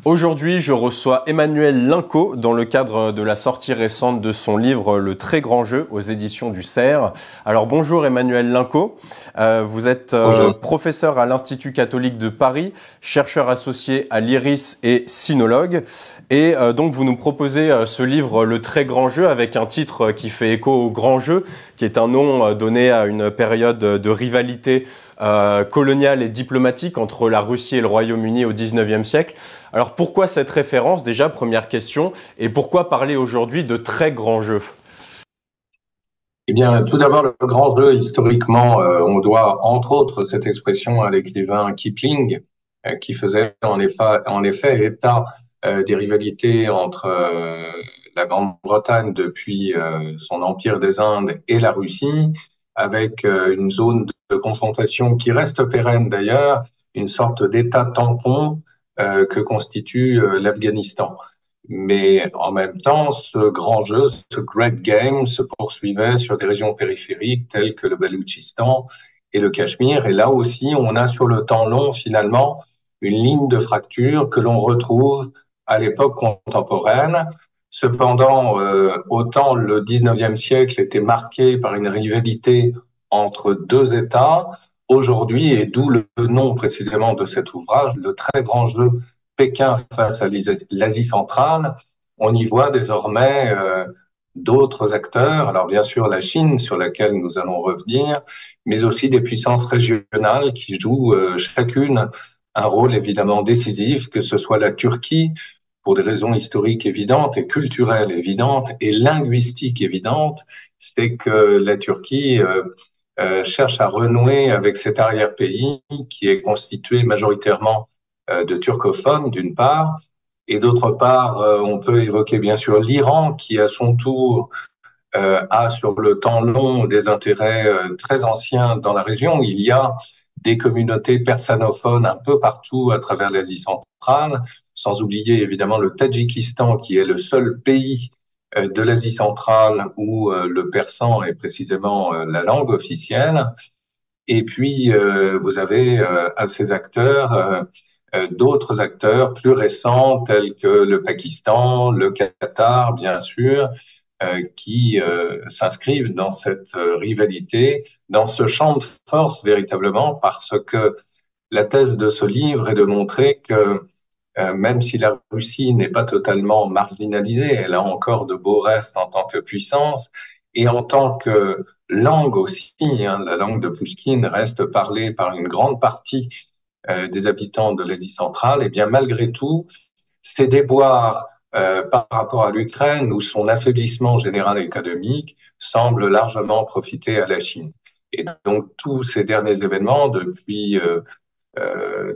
Aujourd'hui, je reçois Emmanuel Linco dans le cadre de la sortie récente de son livre Le Très Grand Jeu aux éditions du Cerf. Alors bonjour Emmanuel Linco, vous êtes professeur à l'Institut catholique de Paris, chercheur associé à l'IRIS et sinologue. Et donc vous nous proposez ce livre Le Très Grand Jeu avec un titre qui fait écho au Grand Jeu, qui est un nom donné à une période de rivalité coloniale et diplomatique entre la Russie et le Royaume-Uni au XIXe siècle. Alors pourquoi cette référence déjà, première question, et pourquoi parler aujourd'hui de très grand jeu? Eh bien, tout d'abord, le grand jeu, historiquement, on doit entre autres cette expression à l'écrivain Kipling, qui faisait en effet état des rivalités entre la Grande-Bretagne depuis son empire des Indes et la Russie, avec une zone de confrontation qui reste pérenne d'ailleurs, une sorte d'état tampon que constitue l'Afghanistan. Mais en même temps, ce grand jeu, ce great game, se poursuivait sur des régions périphériques telles que le Baloutchistan et le Cachemire. Et là aussi, on a sur le temps long, finalement, une ligne de fracture que l'on retrouve à l'époque contemporaine. Cependant, autant le 19e siècle était marqué par une rivalité entre deux États, aujourd'hui, et d'où le nom précisément de cet ouvrage, le très grand jeu Pékin face à l'Asie centrale, on y voit désormais d'autres acteurs. Alors bien sûr la Chine, sur laquelle nous allons revenir, mais aussi des puissances régionales qui jouent chacune un rôle évidemment décisif, que ce soit la Turquie, pour des raisons historiques évidentes et culturelles évidentes et linguistiques évidentes, c'est que la Turquie cherche à renouer avec cet arrière-pays qui est constitué majoritairement de turcophones, d'une part, et d'autre part, on peut évoquer bien sûr l'Iran, qui à son tour a sur le temps long des intérêts très anciens dans la région. Il y a des communautés persanophones un peu partout à travers l'Asie centrale, sans oublier évidemment le Tadjikistan, qui est le seul pays de l'Asie centrale où le persan est précisément la langue officielle. Et puis, vous avez à ces acteurs d'autres acteurs plus récents tels que le Pakistan, le Qatar, bien sûr, qui s'inscrivent dans cette rivalité, dans ce champ de force véritablement, parce que la thèse de ce livre est de montrer que même si la Russie n'est pas totalement marginalisée, elle a encore de beaux restes en tant que puissance et en tant que langue aussi, hein, la langue de Pouchkine reste parlée par une grande partie des habitants de l'Asie centrale, et bien malgré tout, ces déboires par rapport à l'Ukraine ou son affaiblissement général économique semblent largement profiter à la Chine. Et donc tous ces derniers événements, depuis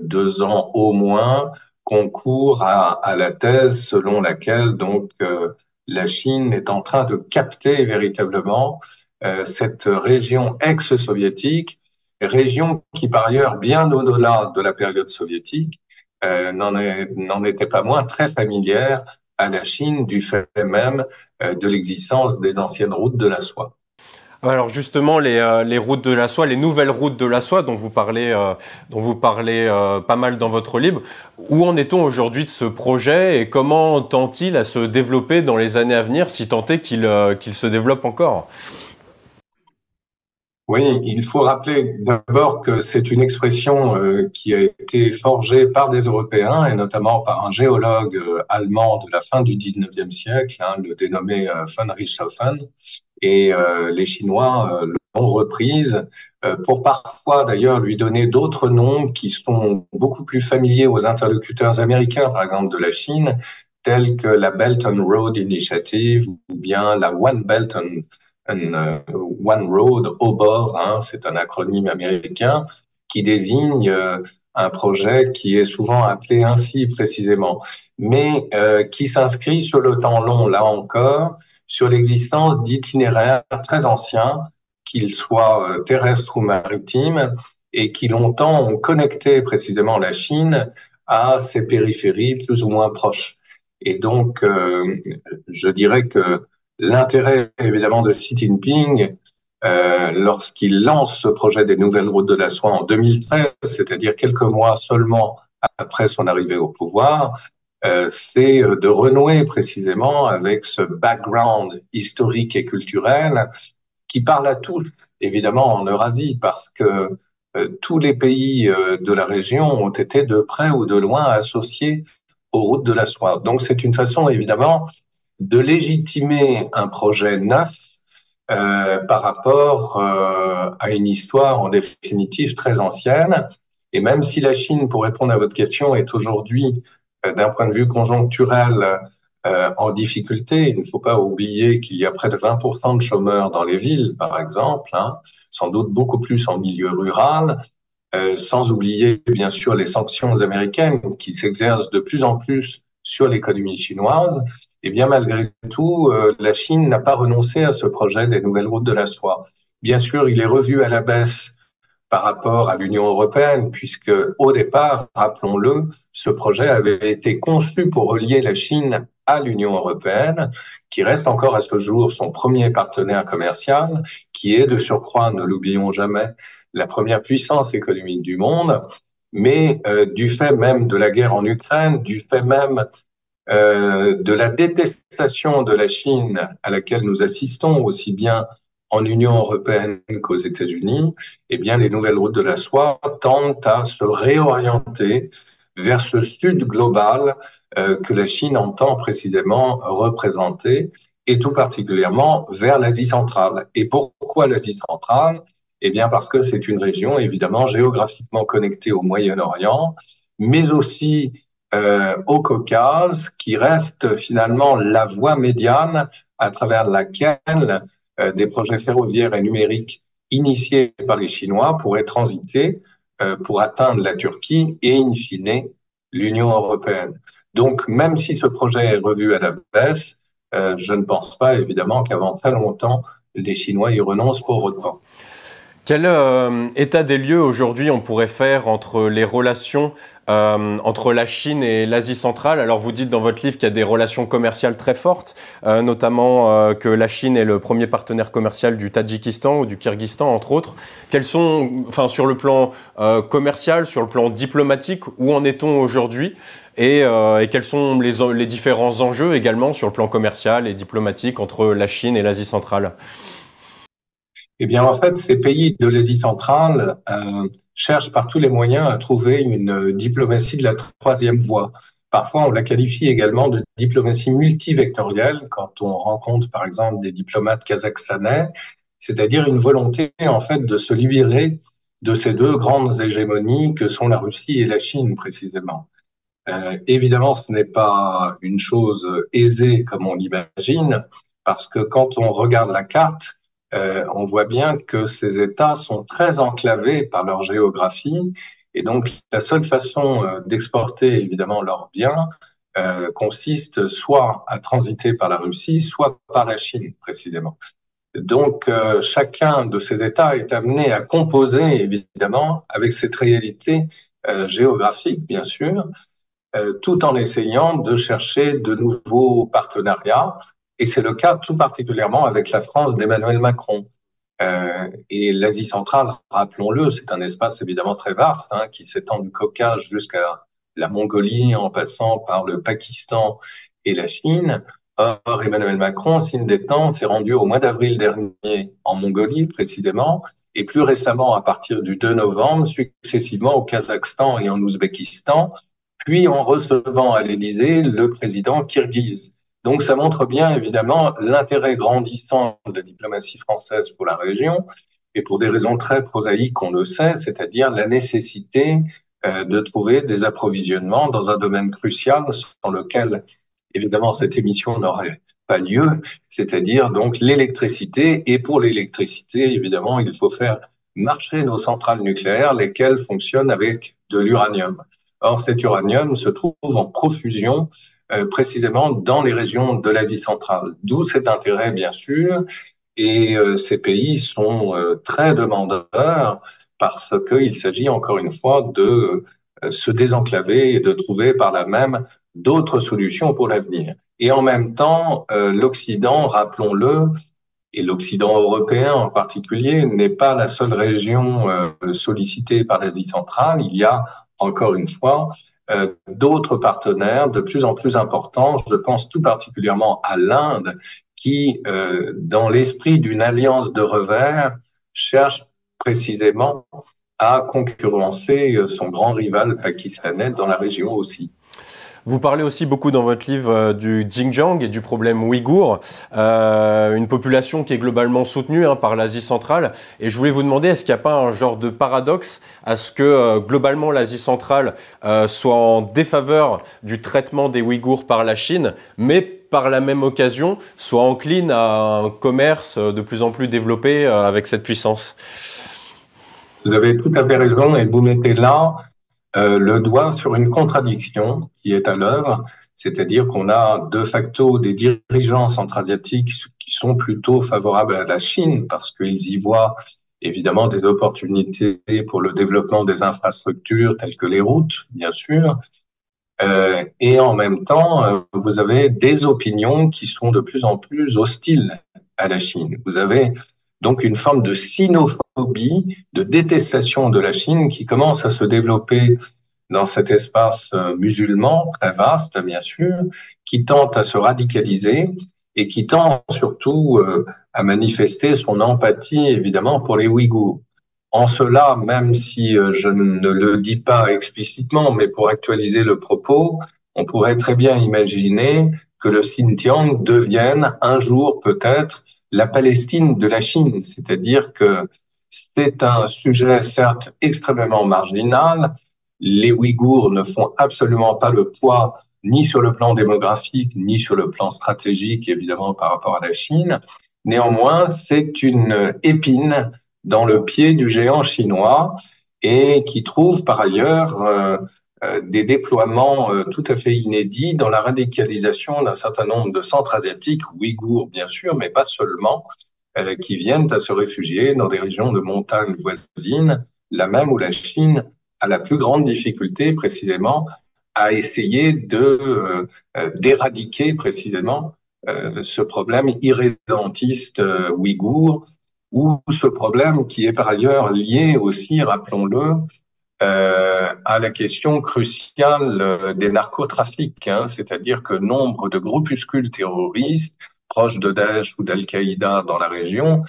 2 ans au moins, concourent à la thèse selon laquelle donc la Chine est en train de capter véritablement cette région ex-soviétique, région qui par ailleurs, bien au-delà de la période soviétique, n'en était pas moins très familière à la Chine du fait même de l'existence des anciennes routes de la soie. Alors justement, les routes de la soie, les nouvelles routes de la soie dont vous parlez pas mal dans votre livre, où en est-on aujourd'hui de ce projet et comment tend-il à se développer dans les années à venir, si tant est qu'il se développe encore? Oui, il faut rappeler d'abord que c'est une expression qui a été forgée par des Européens et notamment par un géologue allemand de la fin du 19e siècle, hein, le dénommé von Richthofen. Et les Chinois l'ont reprise pour parfois d'ailleurs lui donner d'autres noms qui sont beaucoup plus familiers aux interlocuteurs américains, par exemple de la Chine, tels que la Belt and Road Initiative ou bien la One Belt and One Road au bord, hein, c'est un acronyme américain qui désigne un projet qui est souvent appelé ainsi précisément, mais qui s'inscrit sur le temps long, là encore, sur l'existence d'itinéraires très anciens, qu'ils soient terrestres ou maritimes, et qui longtemps ont connecté précisément la Chine à ses périphéries plus ou moins proches. Et donc, je dirais que l'intérêt évidemment de Xi Jinping, lorsqu'il lance ce projet des nouvelles routes de la soie en 2013, c'est-à-dire quelques mois seulement après son arrivée au pouvoir, c'est de renouer précisément avec ce background historique et culturel qui parle à tous, évidemment en Eurasie, parce que tous les pays de la région ont été de près ou de loin associés aux routes de la soie. Donc c'est une façon évidemment de légitimer un projet neuf par rapport à une histoire en définitive très ancienne. Et même si la Chine, pour répondre à votre question, est aujourd'hui, d'un point de vue conjoncturel, en difficulté, il ne faut pas oublier qu'il y a près de 20% de chômeurs dans les villes, par exemple, hein, sans doute beaucoup plus en milieu rural, sans oublier bien sûr les sanctions américaines qui s'exercent de plus en plus sur l'économie chinoise. Et bien malgré tout, la Chine n'a pas renoncé à ce projet des nouvelles routes de la soie. Bien sûr, il est revu à la baisse par rapport à l'Union européenne, puisque au départ, rappelons-le, ce projet avait été conçu pour relier la Chine à l'Union européenne, qui reste encore à ce jour son premier partenaire commercial, qui est de surcroît, ne l'oublions jamais, la première puissance économique du monde. Mais du fait même de la guerre en Ukraine, du fait même de la détestation de la Chine à laquelle nous assistons aussi bien en Union européenne qu'aux États-Unis, eh bien, les nouvelles routes de la soie tendent à se réorienter vers ce sud global que la Chine entend précisément représenter, et tout particulièrement vers l'Asie centrale. Et pourquoi l'Asie centrale? Eh bien, parce que c'est une région évidemment géographiquement connectée au Moyen-Orient, mais aussi au Caucase, qui reste finalement la voie médiane à travers laquelle des projets ferroviaires et numériques initiés par les Chinois pourraient transiter pour atteindre la Turquie et, in fine, l'Union européenne. Donc, même si ce projet est revu à la baisse, je ne pense pas, évidemment, qu'avant très longtemps, les Chinois y renoncent pour autant. Quel état des lieux aujourd'hui on pourrait faire entre les relations entre la Chine et l'Asie centrale? Alors vous dites dans votre livre qu'il y a des relations commerciales très fortes, notamment que la Chine est le premier partenaire commercial du Tadjikistan ou du Kirghizistan entre autres. Quels sont, enfin sur le plan commercial, sur le plan diplomatique, où en est-on aujourd'hui et quels sont les différents enjeux également sur le plan commercial et diplomatique entre la Chine et l'Asie centrale? Eh bien, en fait, ces pays de l'Asie centrale cherchent par tous les moyens à trouver une diplomatie de la troisième voie. Parfois, on la qualifie également de diplomatie multivectorielle quand on rencontre, par exemple, des diplomates kazakhstanais, c'est-à-dire une volonté, en fait, de se libérer de ces deux grandes hégémonies que sont la Russie et la Chine, précisément. Évidemment, ce n'est pas une chose aisée comme on l'imagine, parce que quand on regarde la carte, on voit bien que ces États sont très enclavés par leur géographie, et donc la seule façon d'exporter évidemment leurs biens consiste soit à transiter par la Russie, soit par la Chine précisément. Donc chacun de ces États est amené à composer évidemment avec cette réalité géographique, bien sûr, tout en essayant de chercher de nouveaux partenariats. Et c'est le cas tout particulièrement avec la France d'Emmanuel Macron. Et l'Asie centrale, rappelons-le, c'est un espace évidemment très vaste hein, qui s'étend du Caucase jusqu'à la Mongolie en passant par le Pakistan et la Chine. Or, Emmanuel Macron, signe des temps, s'est rendu au mois d'avril dernier en Mongolie précisément, et plus récemment à partir du 2 novembre, successivement au Kazakhstan et en Ouzbékistan, puis en recevant à l'Élysée le président kirghize. Donc ça montre bien évidemment l'intérêt grandissant de la diplomatie française pour la région et pour des raisons très prosaïques, on le sait, c'est-à-dire la nécessité de trouver des approvisionnements dans un domaine crucial dans lequel évidemment cette émission n'aurait pas lieu, c'est-à-dire donc l'électricité. Et pour l'électricité, évidemment, il faut faire marcher nos centrales nucléaires, lesquelles fonctionnent avec de l'uranium. Or, cet uranium se trouve en profusion précisément dans les régions de l'Asie centrale. D'où cet intérêt, bien sûr, et ces pays sont très demandeurs parce qu'il s'agit encore une fois de se désenclaver et de trouver par là même d'autres solutions pour l'avenir. Et en même temps, l'Occident, rappelons-le, et l'Occident européen en particulier, n'est pas la seule région sollicitée par l'Asie centrale. Il y a, encore une fois, d'autres partenaires de plus en plus importants. Je pense tout particulièrement à l'Inde, qui, dans l'esprit d'une alliance de revers, cherche précisément à concurrencer son grand rival pakistanais dans la région aussi. Vous parlez aussi beaucoup dans votre livre du Xinjiang et du problème ouïghour, une population qui est globalement soutenue par l'Asie centrale. Et je voulais vous demander, est-ce qu'il n'y a pas un genre de paradoxe à ce que globalement l'Asie centrale soit en défaveur du traitement des Ouïghours par la Chine, mais par la même occasion soit encline à un commerce de plus en plus développé avec cette puissance? Vous avez tout à fait raison et vous mettez là le doigt sur une contradiction qui est à l'œuvre, c'est-à-dire qu'on a de facto des dirigeants centra-asiatiques qui sont plutôt favorables à la Chine parce qu'ils y voient évidemment des opportunités pour le développement des infrastructures telles que les routes, bien sûr. Et en même temps, vous avez des opinions qui sont de plus en plus hostiles à la Chine. Vous avez donc une forme de sinophobie, de détestation de la Chine qui commence à se développer dans cet espace musulman, très vaste bien sûr, qui tente à se radicaliser et qui tend surtout à manifester son empathie évidemment pour les Ouïghours. En cela, même si je ne le dis pas explicitement, mais pour actualiser le propos, on pourrait très bien imaginer que le Xinjiang devienne un jour peut-être la Palestine de la Chine, c'est-à-dire que c'est un sujet certes extrêmement marginal. Les Ouïghours ne font absolument pas le poids ni sur le plan démographique, ni sur le plan stratégique, évidemment, par rapport à la Chine. Néanmoins, c'est une épine dans le pied du géant chinois et qui trouve par ailleurs des déploiements tout à fait inédits dans la radicalisation d'un certain nombre de centres asiatiques, ouïghours bien sûr, mais pas seulement, qui viennent à se réfugier dans des régions de montagnes voisines, là même où la Chine a la plus grande difficulté précisément à essayer d'éradiquer précisément ce problème irrédentiste ouïghour, ou ce problème qui est par ailleurs lié aussi, rappelons-le, à la question cruciale des narcotrafics, c'est-à-dire que nombre de groupuscules terroristes proches de Daesh ou d'Al-Qaïda dans la région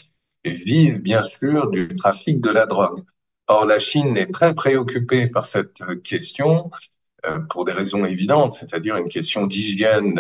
vivent bien sûr du trafic de la drogue. Or, la Chine est très préoccupée par cette question pour des raisons évidentes, c'est-à-dire une question d'hygiène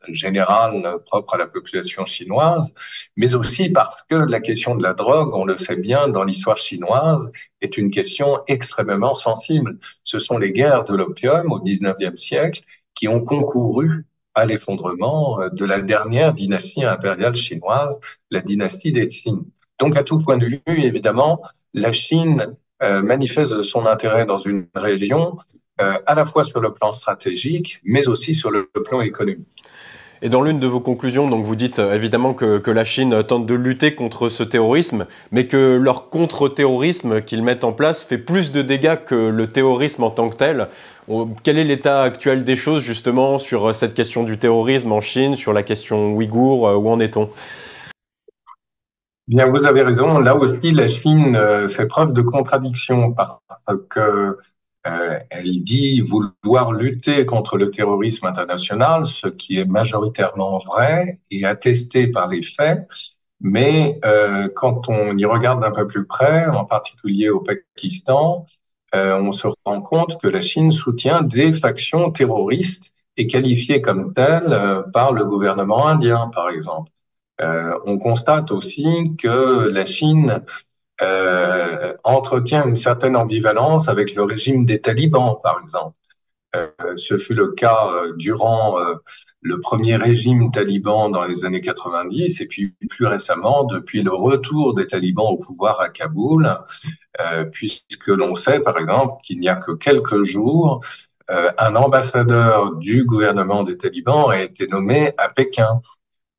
générale propre à la population chinoise, mais aussi parce que la question de la drogue, on le sait bien, dans l'histoire chinoise, est une question extrêmement sensible. Ce sont les guerres de l'opium au XIXe siècle qui ont concouru à l'effondrement de la dernière dynastie impériale chinoise, la dynastie des Qing. Donc, à tout point de vue, évidemment, la Chine manifeste son intérêt dans une région à la fois sur le plan stratégique, mais aussi sur le plan économique. Et dans l'une de vos conclusions, donc vous dites évidemment que la Chine tente de lutter contre ce terrorisme, mais que leur contre-terrorisme qu'ils mettent en place fait plus de dégâts que le terrorisme en tant que tel. Quel est l'état actuel des choses justement sur cette question du terrorisme en Chine, sur la question ouïghour, où en est-on? Bien, vous avez raison. Là aussi, la Chine fait preuve de contradiction parce que elle dit vouloir lutter contre le terrorisme international, ce qui est majoritairement vrai et attesté par les faits. Mais quand on y regarde d'un peu plus près, en particulier au Pakistan, on se rend compte que la Chine soutient des factions terroristes et qualifiées comme telles par le gouvernement indien, par exemple. On constate aussi que la Chine entretient une certaine ambivalence avec le régime des talibans, par exemple. Ce fut le cas durant le premier régime taliban dans les années 90 et puis plus récemment depuis le retour des talibans au pouvoir à Kaboul, puisque l'on sait par exemple qu'il n'y a que quelques jours, un ambassadeur du gouvernement des talibans a été nommé à Pékin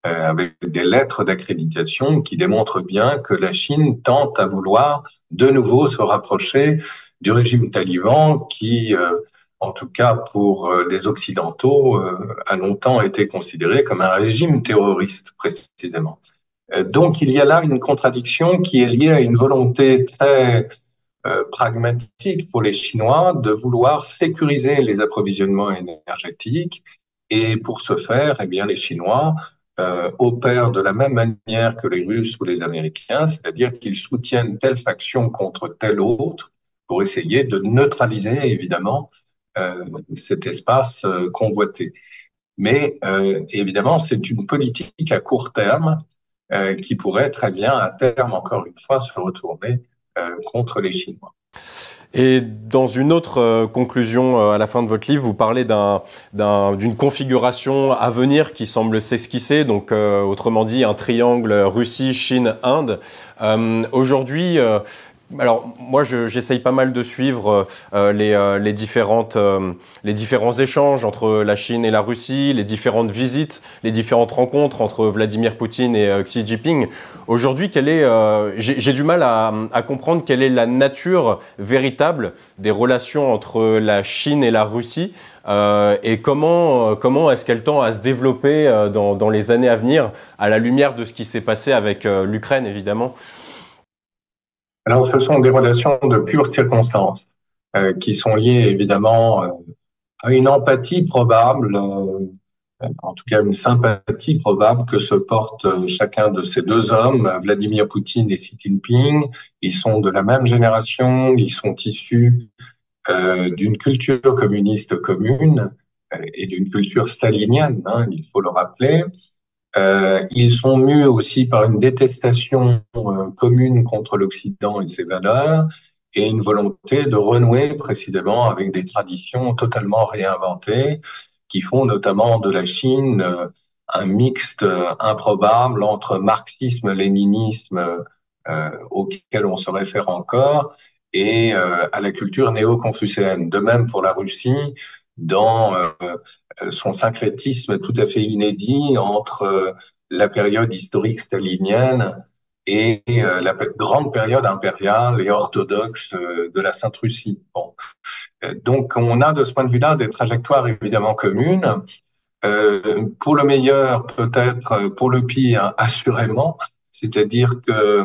avec des lettres d'accréditation qui démontrent bien que la Chine tente à vouloir de nouveau se rapprocher du régime taliban qui, en tout cas pour les Occidentaux, a longtemps été considéré comme un régime terroriste, précisément. Donc il y a là une contradiction qui est liée à une volonté très pragmatique pour les Chinois de vouloir sécuriser les approvisionnements énergétiques. Et pour ce faire, eh bien, les Chinois opèrent de la même manière que les Russes ou les Américains, c'est-à-dire qu'ils soutiennent telle faction contre telle autre pour essayer de neutraliser, évidemment, cet espace convoité. Mais évidemment, c'est une politique à court terme qui pourrait très bien, à terme, encore une fois, se retourner contre les Chinois. Et dans une autre conclusion à la fin de votre livre, vous parlez d'une configuration à venir qui semble s'esquisser, donc autrement dit un triangle Russie, Chine, Inde. Aujourd'hui, alors moi j'essaye pas mal de suivre les différents échanges entre la Chine et la Russie, les différentes visites, les différentes rencontres entre Vladimir Poutine et Xi Jinping. Aujourd'hui, j'ai du mal à comprendre quelle est la nature véritable des relations entre la Chine et la Russie et comment est-ce qu'elle tend à se développer dans les années à venir à la lumière de ce qui s'est passé avec l'Ukraine évidemment. Alors, ce sont des relations de pure circonstance qui sont liées évidemment à une empathie probable, en tout cas une sympathie probable que se portent chacun de ces deux hommes, Vladimir Poutine et Xi Jinping. Ils sont de la même génération, ils sont issus d'une culture communiste commune et d'une culture stalinienne, hein, il faut le rappeler. Ils sont mus aussi par une détestation commune contre l'Occident et ses valeurs et une volonté de renouer précisément avec des traditions totalement réinventées qui font notamment de la Chine un mixte improbable entre marxisme-léninisme auquel on se réfère encore et à la culture néo-confucéenne. De même pour la Russie, dans son syncrétisme tout à fait inédit entre la période historique stalinienne et la grande période impériale et orthodoxe de la Sainte-Russie. Bon. Donc, on a de ce point de vue-là des trajectoires évidemment communes. Pour le meilleur, peut-être, pour le pire, assurément. C'est-à-dire que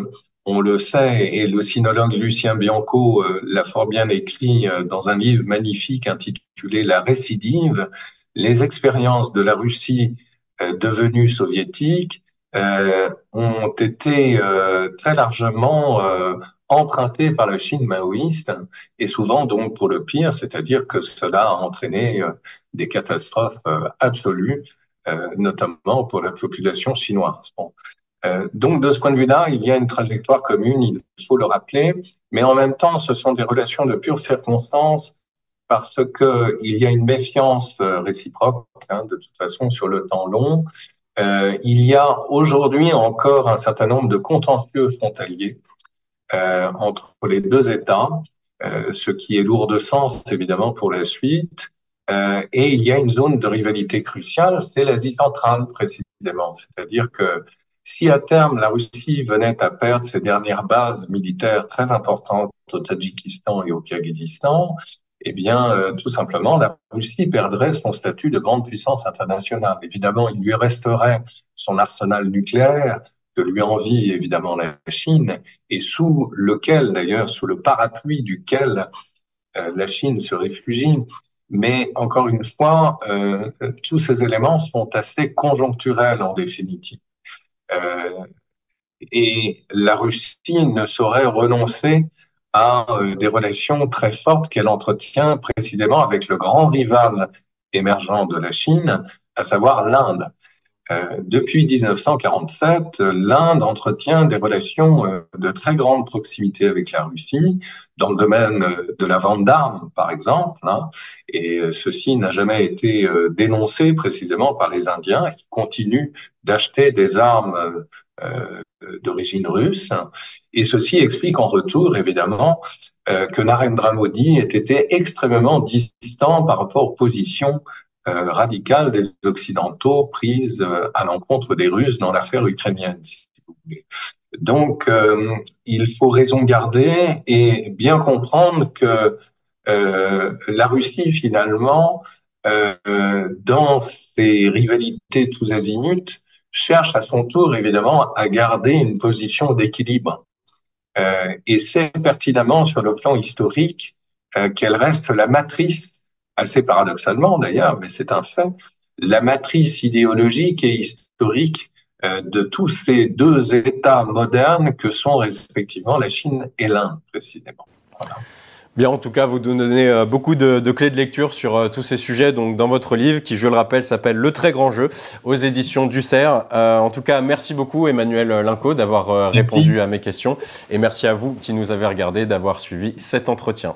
on le sait, et le sinologue Lucien Bianco l'a fort bien écrit dans un livre magnifique intitulé La récidive, les expériences de la Russie devenue soviétique ont été très largement empruntées par la Chine maoïste, et souvent donc pour le pire, c'est-à-dire que cela a entraîné des catastrophes absolues, notamment pour la population chinoise. Bon. Donc, de ce point de vue-là, il y a une trajectoire commune, il faut le rappeler, mais en même temps, ce sont des relations de pure circonstance parce que il y a une méfiance réciproque, hein, de toute façon, sur le temps long. Il y a aujourd'hui encore un certain nombre de contentieux frontaliers entre les deux États, ce qui est lourd de sens, évidemment, pour la suite. Et il y a une zone de rivalité cruciale, c'est l'Asie centrale, précisément. C'est-à-dire que si à terme la Russie venait à perdre ses dernières bases militaires très importantes au Tadjikistan et au Kirghizistan, eh bien, tout simplement, la Russie perdrait son statut de grande puissance internationale. Évidemment, il lui resterait son arsenal nucléaire, que lui envie évidemment la Chine, et sous lequel, d'ailleurs, sous le parapluie duquel la Chine se réfugie. Mais encore une fois, tous ces éléments sont assez conjoncturels en définitive. Et la Russie ne saurait renoncer à des relations très fortes qu'elle entretient précisément avec le grand rival émergent de la Chine, à savoir l'Inde. Depuis 1947, l'Inde entretient des relations de très grande proximité avec la Russie, dans le domaine de la vente d'armes, par exemple, hein, et ceci n'a jamais été dénoncé précisément par les Indiens qui continuent d'acheter des armes d'origine russe. Et ceci explique en retour, évidemment, que Narendra Modi ait été extrêmement distant par rapport aux positions radicales des Occidentaux prises à l'encontre des Russes dans l'affaire ukrainienne, si vous voulez. Donc, il faut raison garder et bien comprendre que la Russie, finalement, dans ses rivalités tous azimuts, cherche à son tour, évidemment, à garder une position d'équilibre. et sait pertinemment sur le plan historique qu'elle reste la matrice, assez paradoxalement d'ailleurs, mais c'est un fait, la matrice idéologique et historique de tous ces deux États modernes que sont respectivement la Chine et l'Inde, précisément. Voilà. Bien, en tout cas, vous donnez beaucoup de clés de lecture sur tous ces sujets. Donc, dans votre livre, qui, je le rappelle, s'appelle Le Très Grand Jeu, aux éditions du Cerf. En tout cas, merci beaucoup, Emmanuel Linco, d'avoir répondu à mes questions. Et merci à vous qui nous avez regardé, d'avoir suivi cet entretien.